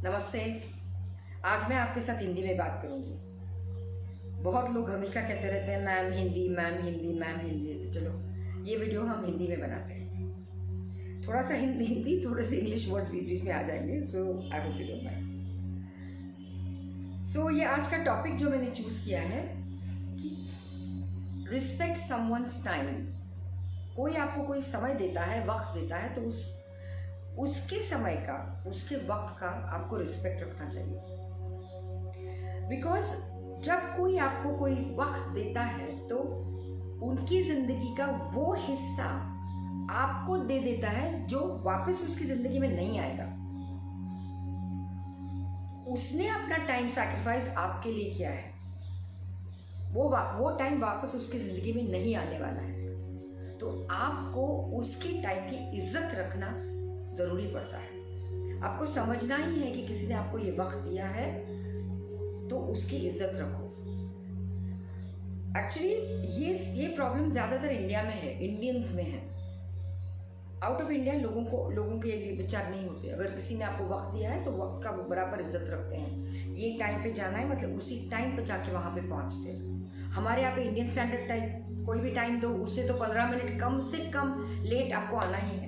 नमस्ते। आज मैं आपके साथ हिंदी में बात करूंगी। बहुत लोग हमेशा कहते रहते हैं ma'am Hindi, ma'am Hindi, ma'am Hindi. ऐसे चलो ये वीडियो हम हिंदी में बनाते हैं। थोड़ा सा हिंदी थोड़े से इंग्लिश वर्ड बीच बीच में आ जाएंगे। So I hope you don't mind. So ये आज का टॉपिक जो मैंने चूज किया है कि रिस्पेक्ट समवन्स टाइम। कोई आपको कोई समय देता है, वक्त देता है, तो उसके समय का, उसके वक्त का आपको रिस्पेक्ट रखना चाहिए। बिकॉज जब कोई आपको कोई वक्त देता है तो उनकी जिंदगी का वो हिस्सा आपको दे देता है जो वापस उसकी जिंदगी में नहीं आएगा। उसने अपना टाइम सैक्रिफाइस आपके लिए किया है, वो टाइम वापस उसकी जिंदगी में नहीं आने वाला है। तो आपको उसके टाइम की इज्जत रखना जरूरी पड़ता है। आपको समझना ही है कि किसी ने आपको ये वक्त दिया है तो उसकी इज्जत रखो। एक्चुअली ये प्रॉब्लम ज्यादातर इंडिया में है, इंडियंस में है। आउट ऑफ इंडिया लोगों के ये विचार नहीं होते। अगर किसी ने आपको वक्त दिया है तो वक्त का वो बराबर इज्जत रखते हैं। ये टाइम पे जाना है मतलब उसी टाइम पे जाके वहां पे पहुंचते हैं। हमारे यहाँ पे इंडियन स्टैंडर्ड टाइम कोई भी टाइम दो, उससे तो 15 मिनट कम से कम लेट आपको आना ही है।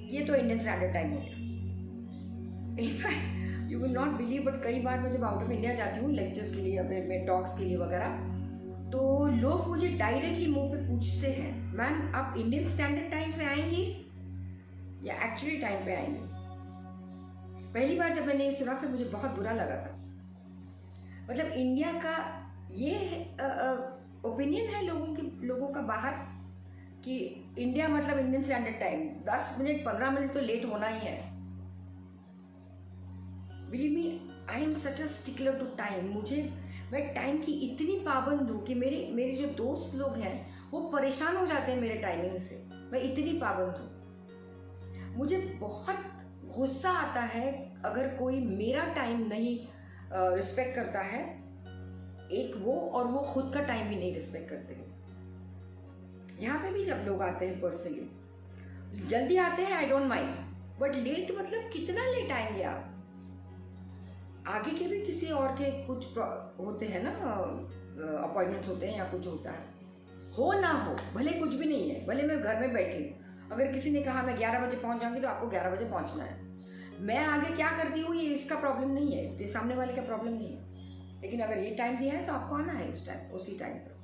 ये तो इंडियन स्टैंडर्ड टाइम हो गया। In fact you will not believe, but कई बार मैं जब आउट ऑफ इंडिया जाती हूँ लेक्चर्स के लिए, अपने टॉक्स के लिए वगैरह, तो लोग मुझे डायरेक्टली मुंह पे पूछते हैं, मैम आप इंडियन स्टैंडर्ड टाइम से आएंगी या एक्चुअली टाइम पे आएंगी? पहली बार जब मैंने ये सुना था मुझे बहुत बुरा लगा था। मतलब इंडिया का ये ओपिनियन है लोगों का बाहर कि इंडिया मतलब Indian standard time 10 minute 15 minute तो लेट होना ही है। Believe me, I am such a stickler to time. मैं टाइम की इतनी पाबंद हूँ कि मेरे जो दोस्त लोग हैं वो परेशान हो जाते हैं मेरे टाइमिंग से। मैं इतनी पाबंद हूँ। मुझे बहुत गुस्सा आता है अगर कोई मेरा टाइम नहीं रिस्पेक्ट करता है, एक वो, और वो खुद का टाइम भी नहीं रिस्पेक्ट करते हैं। यहाँ पे भी जब लोग आते हैं पर्सनली जल्दी आते हैं, I don't mind, but let मतलब कितना लेट आएंगे आप? आगे के भी किसी और के कुछ होते हैं ना, अपॉइंटमेंट्स होते हैं या कुछ होता है, हो ना हो, भले कुछ भी नहीं है, भले मैं घर में बैठी हूँ, अगर किसी ने कहा मैं 11 बजे पहुंच जाऊंगी तो आपको 11 बजे पहुंचना है। मैं आगे क्या करती हूँ ये इसका प्रॉब्लम नहीं है, ये सामने वाले का प्रॉब्लम नहीं है, लेकिन अगर ये टाइम दिया है तो आपको आना है उस टाइम, उसी टाइम पर।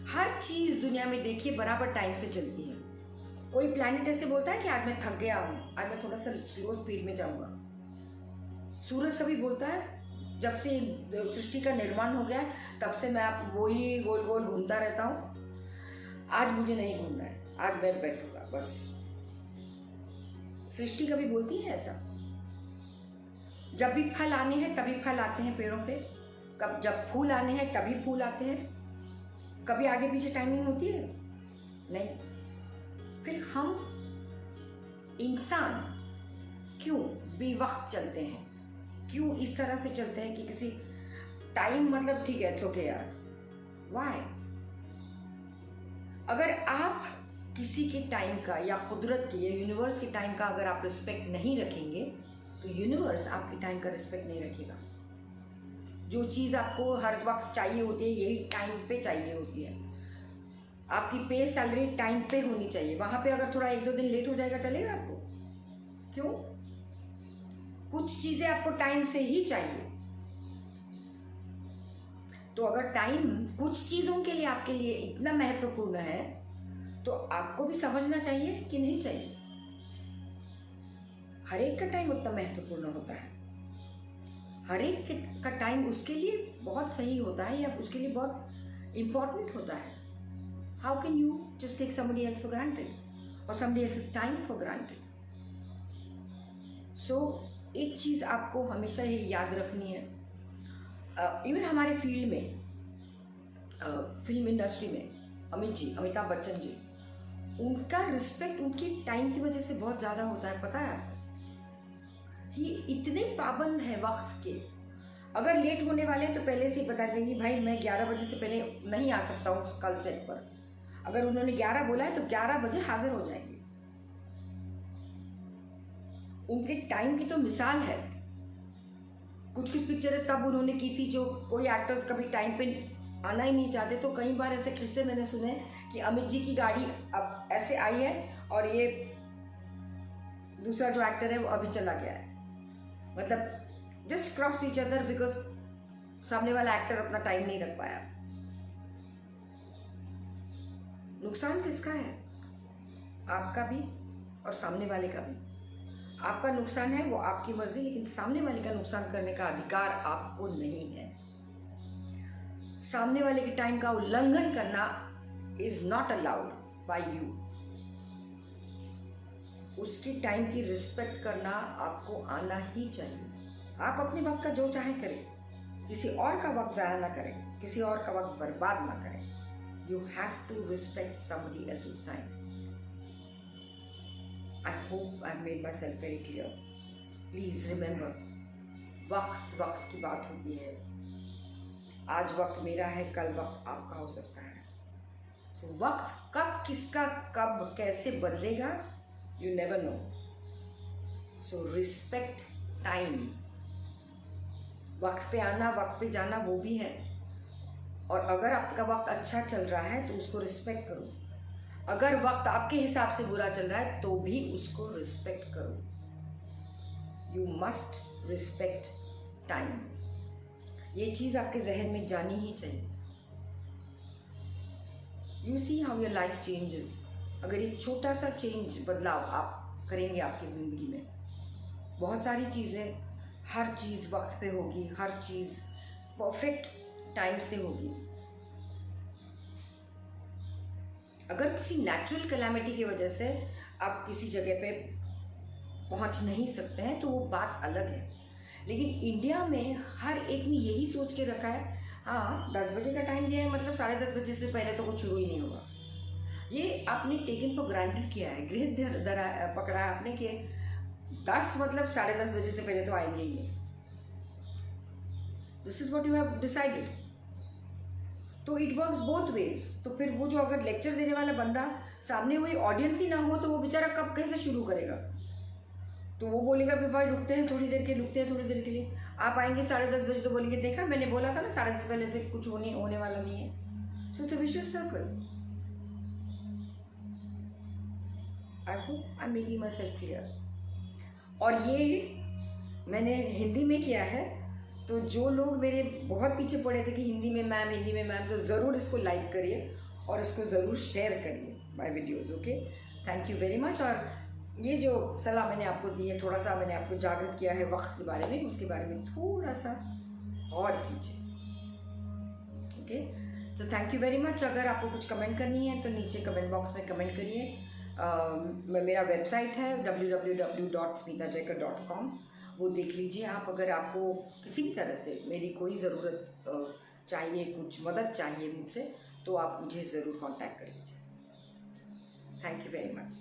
हर चीज दुनिया में देखिए बराबर टाइम से चलती है। कोई प्लैनेट ऐसे बोलता है कि आज मैं थक गया हूं, आज मैं थोड़ा सा स्लो स्पीड में जाऊंगा। सूरज कभी बोलता है जब से सृष्टि का निर्माण हो गया है तब से मैं वही गोल गोल घूमता रहता हूं, आज मुझे नहीं घूमना है, आज मैं बैठूंगा बस। सृष्टि कभी बोलती है ऐसा? जब भी फल आने हैं तभी फल आते हैं पेड़ों पे, जब फूल आने हैं तभी फूल आते हैं। कभी आगे पीछे टाइमिंग होती है? नहीं। फिर हम इंसान क्यों बेवक्त चलते हैं? क्यों इस तरह से चलते हैं कि किसी टाइम मतलब ठीक है, इट्स ओके यार, व्हाई? अगर आप किसी के टाइम का या कुदरत के या यूनिवर्स के टाइम का अगर आप रिस्पेक्ट नहीं रखेंगे तो यूनिवर्स आपके टाइम का रिस्पेक्ट नहीं रखेगा। जो चीज़ आपको हर वक्त चाहिए होती है यही टाइम पे चाहिए होती है। आपकी पे सैलरी टाइम पे होनी चाहिए। वहां पे अगर थोड़ा 1-2 दिन लेट हो जाएगा चलेगा आपको? क्यों? कुछ चीजें आपको टाइम से ही चाहिए। तो अगर टाइम कुछ चीजों के लिए आपके लिए इतना महत्वपूर्ण है तो आपको भी समझना चाहिए कि नहीं चाहिए। हर एक का टाइम उतना महत्वपूर्ण होता है, हर एक का टाइम उसके लिए बहुत सही होता है या उसके लिए बहुत इंपॉर्टेंट होता है। How can you just take somebody else for granted और somebody else's time for granted? So एक चीज आपको हमेशा ये याद रखनी है, इवन हमारे फील्ड में, फिल्म इंडस्ट्री में अमिताभ बच्चन जी, उनका रिस्पेक्ट उनकी टाइम की वजह से बहुत ज्यादा होता है। पता है आपको? ये इतने पाबंद है वक्त के। अगर लेट होने वाले हैं तो पहले से ही बता देंगे भाई मैं 11 बजे से पहले नहीं आ सकता हूँ कल सेट पर। अगर उन्होंने 11 बोला है तो 11 बजे हाजिर हो जाएंगे। उनके टाइम की तो मिसाल है। कुछ कुछ पिक्चरें तब उन्होंने की थी जो कोई एक्टर्स कभी टाइम पे आना ही नहीं चाहते। तो कई बार ऐसे किस्से मैंने सुने कि अमित जी की गाड़ी अब ऐसे आई है और ये दूसरा जो एक्टर है वो अभी चला गया है, मतलब just cross each other because सामने वाला एक्टर अपना टाइम नहीं रख पाया। नुकसान किसका है? आपका भी और सामने वाले का भी। आपका नुकसान है वो आपकी मर्जी, लेकिन सामने वाले का नुकसान करने का अधिकार आपको नहीं है। सामने वाले के टाइम का उल्लंघन करना is not allowed by you. उसकी टाइम की रिस्पेक्ट करना आपको आना ही चाहिए। आप अपने वक्त का जो चाहे करें, किसी और का वक्त ज़ाया ना करें, किसी और का वक्त बर्बाद ना करें। You have to respect somebody else's time. I hope I've made myself very clear. Please remember, वक्त की बात होती है। आज वक्त मेरा है, कल वक्त आपका हो सकता है। So वक्त कब किसका कब कैसे बदलेगा, you never know. So respect time. वक्त पे आना, वक्त पे जाना वो भी है। और अगर आपका वक्त अच्छा चल रहा है तो उसको रिस्पेक्ट करो। अगर वक्त आपके हिसाब से बुरा चल रहा है तो भी उसको रिस्पेक्ट करो। You must respect time. ये चीज़ आपके जहन में जानी ही चाहिए। You see how your life changes. अगर एक छोटा सा चेंज, बदलाव आप करेंगे आपकी ज़िंदगी में, बहुत सारी चीज़ें, हर चीज़ वक्त पे होगी, हर चीज़ परफेक्ट टाइम से होगी। अगर किसी नेचुरल कैलामिटी की वजह से आप किसी जगह पे पहुंच नहीं सकते हैं तो वो बात अलग है। लेकिन इंडिया में हर एक ने यही सोच के रखा है, हाँ 10 बजे का टाइम दिया है मतलब 10:30 बजे से पहले तो कुछ शुरू ही नहीं होगा। ये आपने टेकन फॉर ग्रांटेड किया है, गृह पकड़ा है आपने कि 10 मतलब 10:30 बजे से पहले तो आएंगे ही नहीं। This is what you have decided. तो इट वर्क्स बोथ वेज। तो फिर वो जो अगर लेक्चर देने वाला बंदा सामने कोई ऑडियंस ही ना हो तो वो बेचारा कब कैसे शुरू करेगा? तो वो बोलेगा कि भाई रुकते हैं थोड़ी देर के लिए। आप आएंगे 10:30 बजे तो बोलेंगे देखा मैंने बोला था ना 10:30 पहले से कुछ होने वाला नहीं है। So it's a vicious circle. I hope I am making my self clear. और ये मैंने हिंदी में किया है, तो जो लोग मेरे बहुत पीछे पड़े थे कि हिंदी में मैम, तो ज़रूर इसको लाइक करिए और इसको ज़रूर शेयर करिए my videos. Okay, thank you very much. और ये जो सलाह मैंने आपको दी है, थोड़ा सा मैंने आपको जागृत किया है वक्त के बारे में, उसके बारे में थोड़ा सा और कीजिए। ओके, तो थैंक यू वेरी मच। अगर आपको कुछ कमेंट करनी है तो नीचे कमेंट बॉक्स में कमेंट करिए। मेरा वेबसाइट है www.smitajaikar.com, वो देख लीजिए आप। अगर आपको किसी भी तरह से मेरी कोई ज़रूरत चाहिए, कुछ मदद चाहिए मुझसे, तो आप मुझे ज़रूर कांटेक्ट कर लीजिए। Thank you very much.